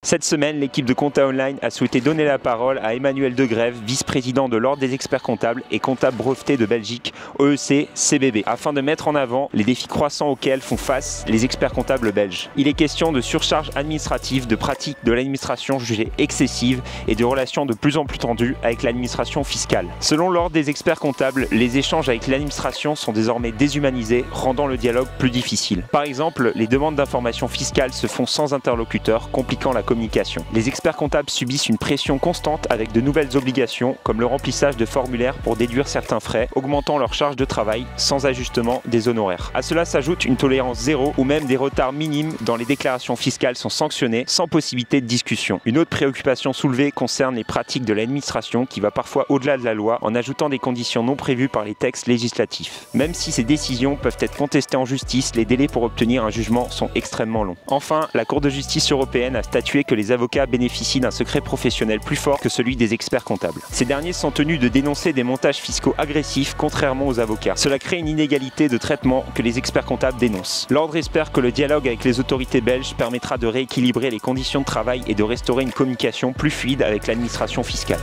Cette semaine, l'équipe de Compta Online a souhaité donner la parole à Emmanuel Degrève, vice-président de l'Ordre des experts comptables et comptable breveté de Belgique, OEC-CBB, afin de mettre en avant les défis croissants auxquels font face les experts comptables belges. Il est question de surcharge administrative, de pratiques de l'administration jugées excessives et de relations de plus en plus tendues avec l'administration fiscale. Selon l'Ordre des experts comptables, les échanges avec l'administration sont désormais déshumanisés, rendant le dialogue plus difficile. Par exemple, les demandes d'informations fiscales se font sans interlocuteur, compliquant la communication. Les experts comptables subissent une pression constante avec de nouvelles obligations, comme le remplissage de formulaires pour déduire certains frais, augmentant leur charge de travail sans ajustement des honoraires. À cela s'ajoute une tolérance zéro ou même des retards minimes dans les déclarations fiscales sont sanctionnés sans possibilité de discussion. Une autre préoccupation soulevée concerne les pratiques de l'administration qui va parfois au-delà de la loi en ajoutant des conditions non prévues par les textes législatifs. Même si ces décisions peuvent être contestées en justice, les délais pour obtenir un jugement sont extrêmement longs. Enfin, la Cour de justice européenne a statué que les avocats bénéficient d'un secret professionnel plus fort que celui des experts comptables. Ces derniers sont tenus de dénoncer des montages fiscaux agressifs contrairement aux avocats. Cela crée une inégalité de traitement que les experts comptables dénoncent. L'Ordre espère que le dialogue avec les autorités belges permettra de rééquilibrer les conditions de travail et de restaurer une communication plus fluide avec l'administration fiscale.